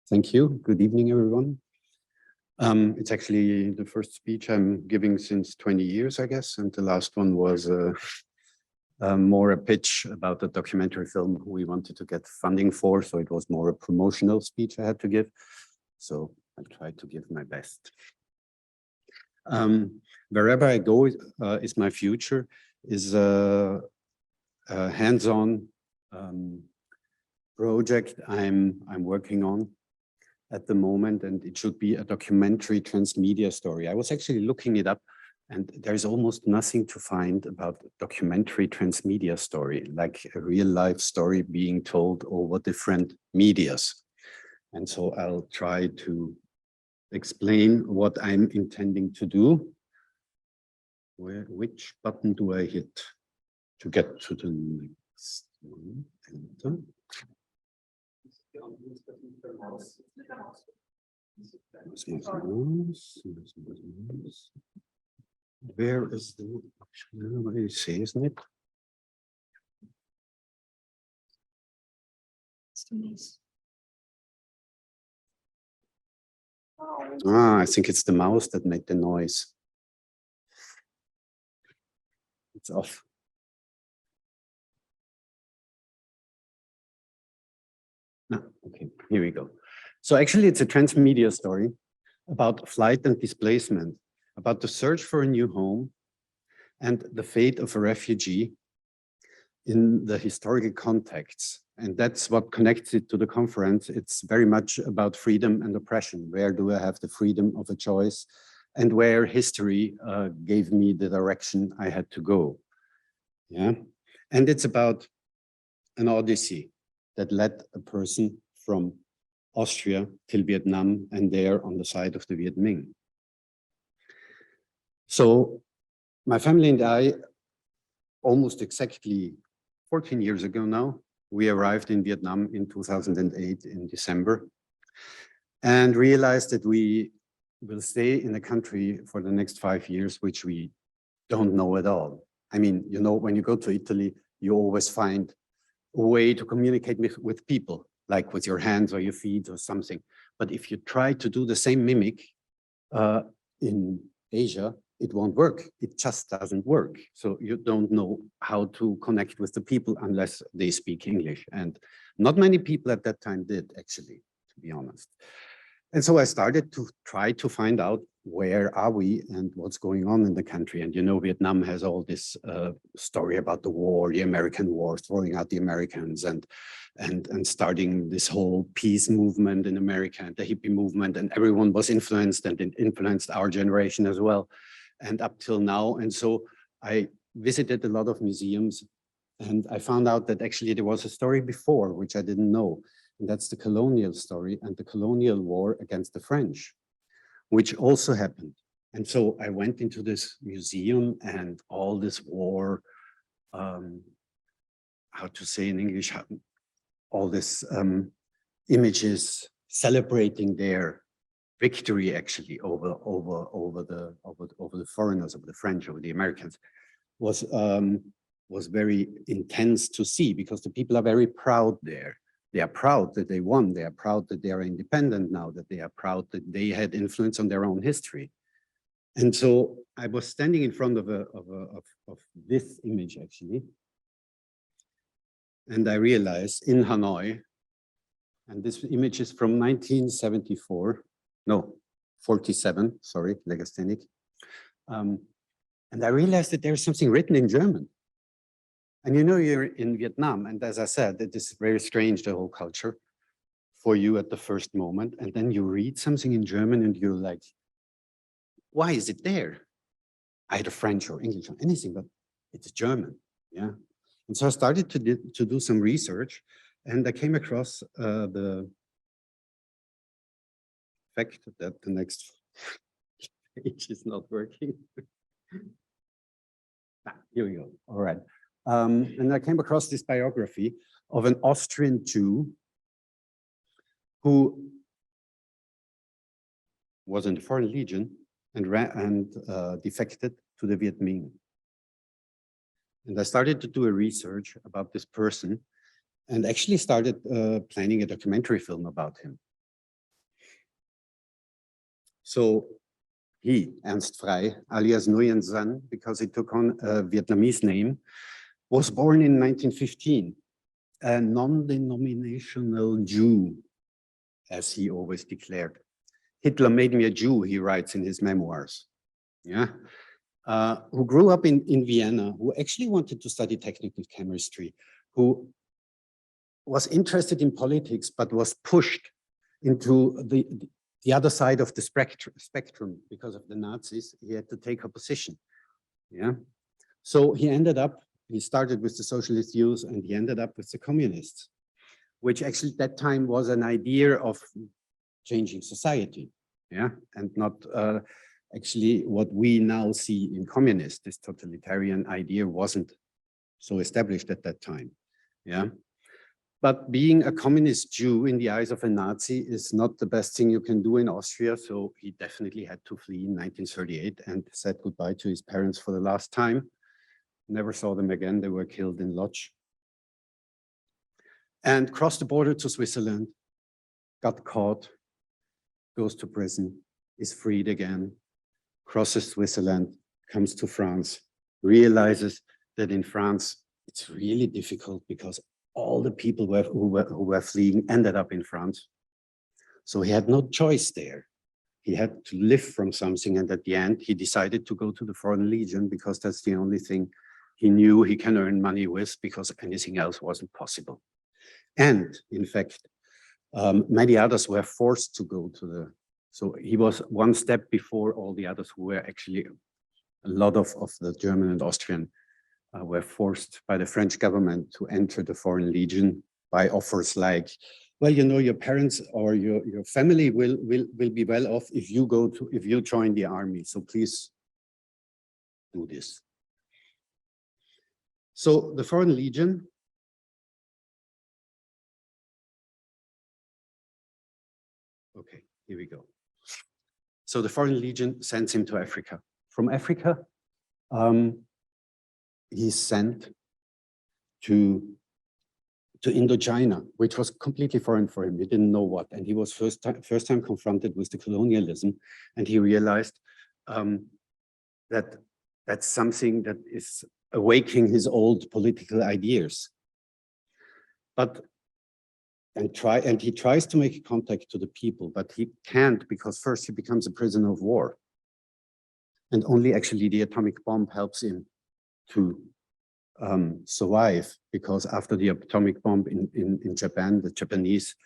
Thank you. Good evening, everyone. It's actually the first speech I'm giving since 20 years, I guess. And the last one was more a pitch about the documentary film we wanted to get funding for. So it was more a promotional speech I had to give. So I'll try to give my best. Wherever I go is my future, is a hands-on project I'm working on at the moment, and it should be a documentary transmedia story. I was actually looking it up, and there's almost nothing to find about documentary transmedia story, like a real life story being told over different medias. And so I'll try to explain what I'm intending to do. Which button do I hit to get to the next one? Enter. Where is the nobody says it? I think it's the mouse that made the noise. It's off. No, okay, here we go. So actually it's a transmedia story about flight and displacement, about the search for a new home and the fate of a refugee in the historical context. And that's what connects it to the conference. It's very much about freedom and oppression. Where do I have the freedom of a choice, and where history gave me the direction I had to go. Yeah, and it's about an odyssey that led a person from Austria till Vietnam, and there on the side of the Viet Minh. So my family and I, almost exactly 14 years ago now, we arrived in Vietnam in 2008 in December, and realized that we will stay in the country for the next 5 years, which we don't know at all. I mean, you know, when you go to Italy, you always find a way to communicate with people, like with your hands or your feet or something. But if you try to do the same mimic in Asia, it won't work. It just doesn't work. So you don't know how to connect with the people unless they speak English. And not many people at that time did, actually, to be honest. And so I started to try to find out where are we and what's going on in the country. And you know, Vietnam has all this story about the war, the American war, throwing out the Americans and starting this whole peace movement in America and the hippie movement, and everyone was influenced, and it influenced our generation as well, and up till now. And so I visited a lot of museums, and I found out that actually there was a story before, which I didn't know. And that's the colonial story and the colonial war against the French, which also happened. And so I went into this museum, and all this war, how to say in English, all this images celebrating their victory actually over the foreigners, over the French, over the Americans, was very intense to see, because the people are very proud there. They are proud that they won. They are proud that they are independent now, that they are proud that they had influence on their own history. And so I was standing in front of this image, actually. And I realized in Hanoi, and this image is from 1974, no, 47, sorry, Legasthenic. And I realized that there's something written in German. And you know, you're in Vietnam, and as I said, it is very strange, the whole culture, for you at the first moment. And then you read something in German and you're like, why is it there? Either French or English or anything, but it's German, yeah? And so I started to do some research, and I came across the fact that the next page is not working. Here we go, all right. And I came across this biography of an Austrian Jew who was in the Foreign Legion and defected to the Viet Minh. And I started to do a research about this person, and actually started planning a documentary film about him. So he, Ernst Frey, alias Nguyen Xuan, because he took on a Vietnamese name, was born in 1915, a non-denominational Jew, as he always declared. Hitler made me a Jew, he writes in his memoirs. Yeah, who grew up in Vienna, who actually wanted to study technical chemistry, who was interested in politics, but was pushed into the other side of the spectrum because of the Nazis. He had to take a position. Yeah, so he started with the socialist views and he ended up with the communists, which actually at that time was an idea of changing society. Yeah, and not actually what we now see in communists. This totalitarian idea wasn't so established at that time. Yeah. But being a communist Jew in the eyes of a Nazi is not the best thing you can do in Austria. So he definitely had to flee in 1938 and said goodbye to his parents for the last time. Never saw them again. They were killed in Lodz. And crossed the border to Switzerland, got caught, goes to prison, is freed again, crosses Switzerland, comes to France, realizes that in France, it's really difficult because all the people who were fleeing ended up in France. So he had no choice there. He had to live from something. And at the end, he decided to go to the Foreign Legion because that's the only thing he knew he can earn money with, because anything else wasn't possible. And in fact, many others were forced to go to the, so he was one step before all the others who were actually, a lot of the German and Austrian were forced by the French government to enter the Foreign Legion by offers like, well, you know, your parents or your family will be well off if you join the army. So please do this. So the Foreign Legion, okay, here we go. So the Foreign Legion sends him to Africa. From Africa, he's sent to Indochina, which was completely foreign for him. He didn't know what, and he was first time confronted with the colonialism, and he realized that that's something that is awakening his old political ideas. And he tries to make contact to the people, but he can't, because first he becomes a prisoner of war. And only actually the atomic bomb helps him to survive, because after the atomic bomb in Japan, the Japanese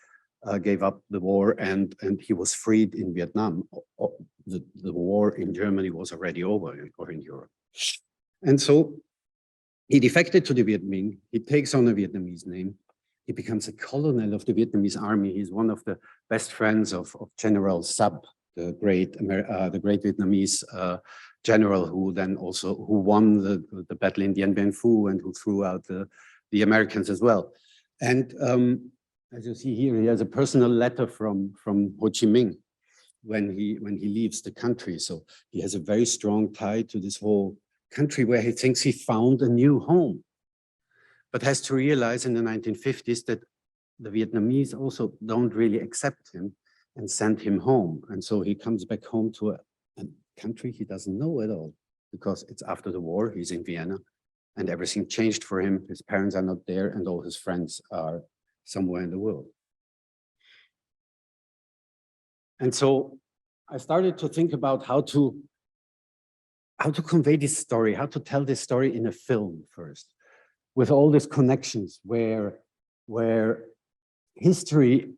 gave up the war and he was freed in Vietnam. The war in Germany was already over, or in Europe. And so he defected to the Viet Minh. He takes on a Vietnamese name. He becomes a colonel of the Vietnamese army. He's one of the best friends of General Sub, the great Vietnamese general who won the battle in Dien Bien Phu and who threw out the Americans as well. And as you see here, he has a personal letter from Ho Chi Minh when he leaves the country. So he has a very strong tie to this whole country where he thinks he found a new home, but has to realize in the 1950s that the Vietnamese also don't really accept him and send him home. And so he comes back home to a country he doesn't know at all, because it's after the war, he's in Vienna, and everything changed for him. His parents are not there, and all his friends are somewhere in the world. And so I started to think about how to convey this story, how to tell this story in a film first, with all these connections where history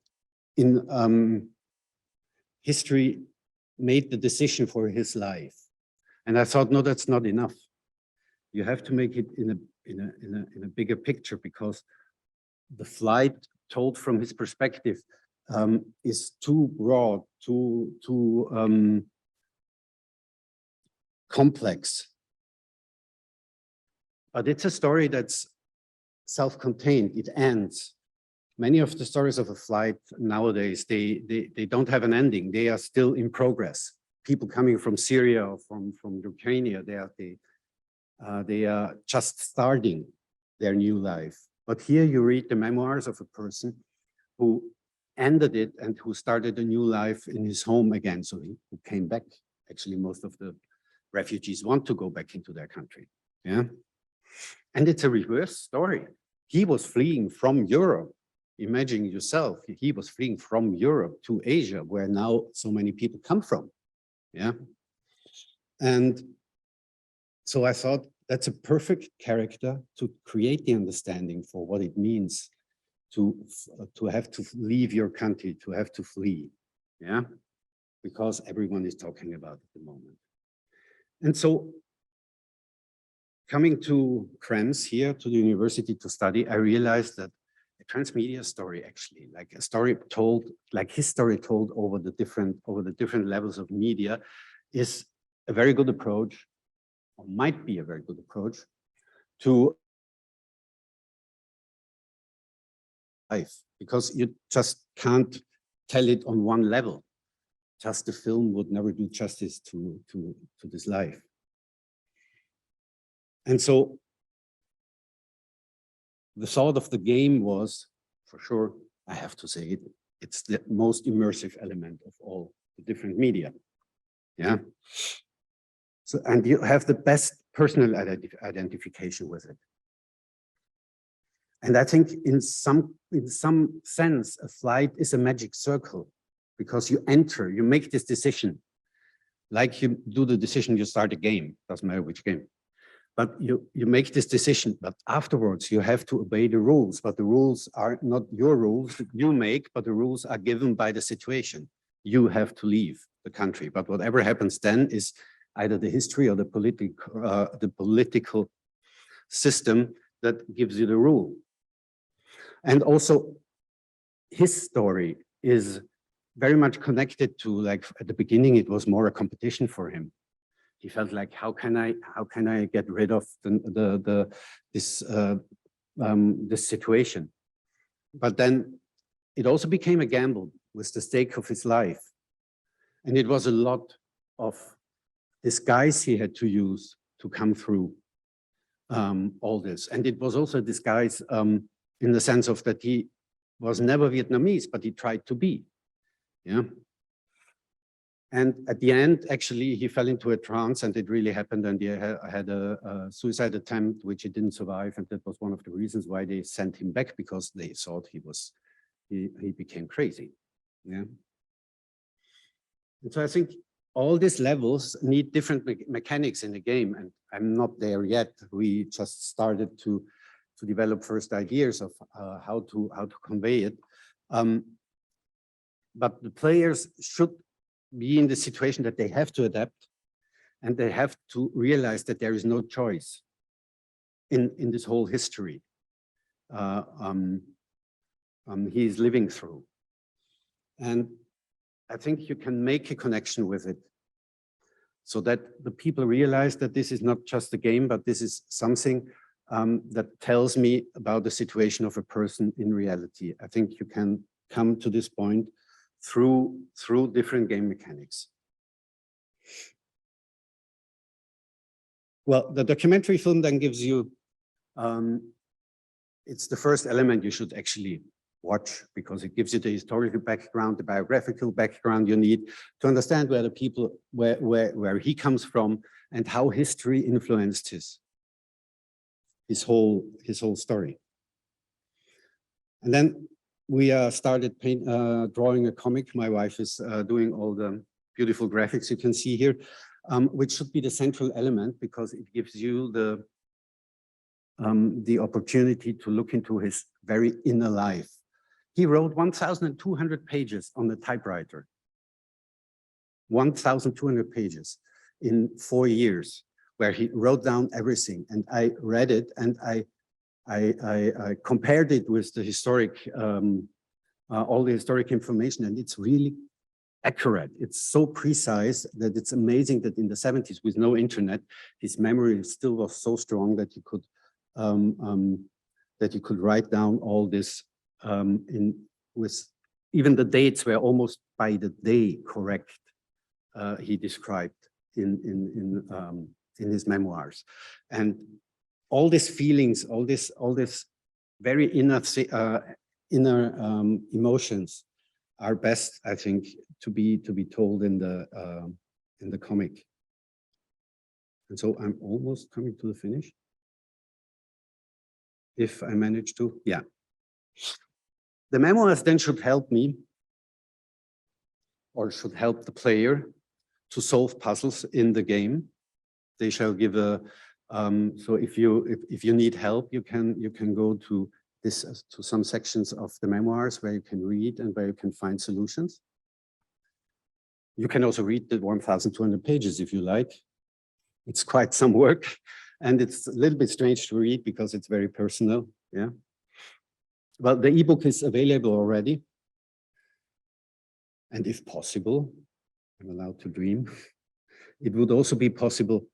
made the decision for his life. And I thought, no, that's not enough. You have to make it in a bigger picture, because the flight told from his perspective is too broad, too complex. But it's a story that's self-contained. It ends. Many of the stories of a flight nowadays, they don't have an ending. They are still in progress. People coming from Syria or from Ukraine, they are just starting their new life. But here you read the memoirs of a person who ended it and who started a new life in his home again. So he came back. Actually, most of the refugees want to go back into their country. Yeah. And it's a reverse story. He was fleeing from Europe. Imagine yourself, he was fleeing from Europe to Asia, where now so many people come from. Yeah. And so I thought that's a perfect character to create the understanding for what it means to have to leave your country, to have to flee. Yeah. Because everyone is talking about it at the moment. And so coming to Krems here to the university to study, I realized that a transmedia story, actually, like a story told, like his story told over the different levels of media, is a very good approach, or might be a very good approach to life, because you just can't tell it on one level. Just the film would never do justice to this life. And so the thought of the game was, for sure, I have to say it, it's the most immersive element of all the different media. Yeah. So, and you have the best personal identification with it. And I think in some sense, a flight is a magic circle, because you enter, you make this decision, like you do the decision, you start a game, doesn't matter which game. But you make this decision, but afterwards you have to obey the rules, but the rules are not your rules that you make, but the rules are given by the situation. You have to leave the country, but whatever happens then is either the history or the political system that gives you the rule. And also his story is very much connected to, like, at the beginning, it was more a competition for him. He felt like, how can I get rid of this situation? But then it also became a gamble with the stake of his life. And it was a lot of disguise he had to use to come through all this. And it was also a disguise in the sense of that he was never Vietnamese, but he tried to be. Yeah. And at the end, actually, he fell into a trance, and it really happened. And he had a suicide attempt, which he didn't survive. And that was one of the reasons why they sent him back, because they thought he became crazy. Yeah. And so I think all these levels need different mechanics in the game. And I'm not there yet. We just started to develop first ideas of how to convey it. But the players should be in the situation that they have to adapt, and they have to realize that there is no choice in this whole history he is living through. And I think you can make a connection with it so that the people realize that this is not just a game, but this is something that tells me about the situation of a person in reality. I think you can come to this point through different game mechanics. Well, the documentary film then gives you, it's the first element you should actually watch, because it gives you the historical background, the biographical background you need to understand where the people, where he comes from, and how history influenced his whole story. And then we started drawing a comic. My wife is doing all the beautiful graphics you can see here, which should be the central element, because it gives you the opportunity to look into his very inner life. He wrote 1,200 pages on the typewriter. 1,200 pages in 4 years, where he wrote down everything. And I read it, and I compared it with the historic, all the historic information, and it's really accurate. It's so precise that it's amazing that in the 70s, with no internet, his memory still was so strong that he could write down all this with even the dates were almost by the day correct. He described in his memoirs, and all these feelings, all this very inner emotions are best, I think, to be told in the comic. And so I'm almost coming to the finish. If I manage to, yeah. The memoirs then should help me, or should help the player to solve puzzles in the game. They shall give a, so if you need help, you can go to to some sections of the memoirs where you can read and where you can find solutions. You can also read the 1,200 pages if you like. It's quite some work, and it's a little bit strange to read because it's very personal. Yeah. Well, the ebook is available already. And if possible, I'm allowed to dream, it would also be possible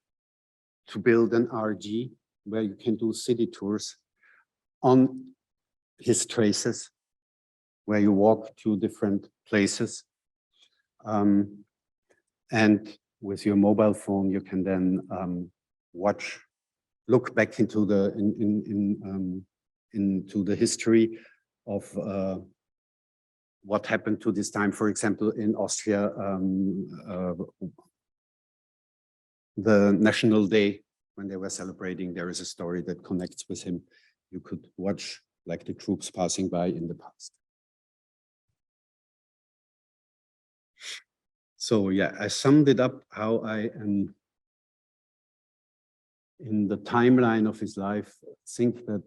to build an RG where you can do city tours on his traces, where you walk to different places. And with your mobile phone, you can then look back into the history of what happened to this time. For example, in Austria, the National Day, when they were celebrating, there is a story that connects with him. You could watch like the troops passing by in the past. So yeah, I summed it up how I am in the timeline of his life. Think that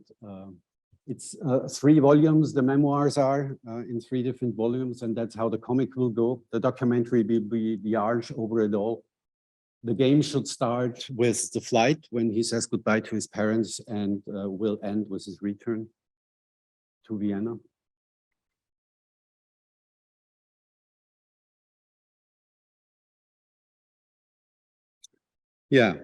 it's 3 volumes, the memoirs are in 3 different volumes, and that's how the comic will go. The documentary will be the arch over it all. The game should start with the flight when he says goodbye to his parents, and will end with his return to Vienna. Yeah.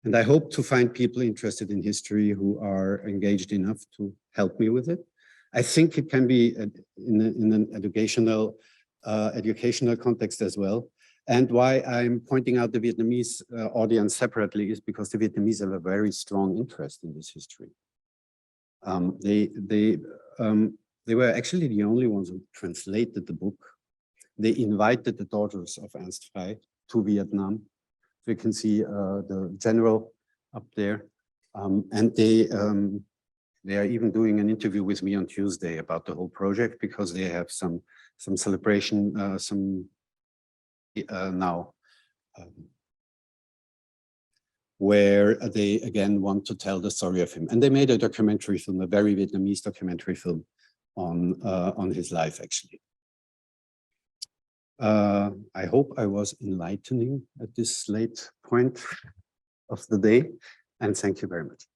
And I hope to find people interested in history who are engaged enough to help me with it. I think it can be in an educational context as well. And why I'm pointing out the Vietnamese audience separately is because the Vietnamese have a very strong interest in this history. They were actually the only ones who translated the book. They invited the daughters of Ernst Frey to Vietnam. So you can see the general up there. And they are even doing an interview with me on Tuesday about the whole project, because they have some celebration, now, where they again want to tell the story of him. And they made a documentary film, a very Vietnamese documentary film on his life, actually. I hope I was enlightening at this late point of the day, and thank you very much.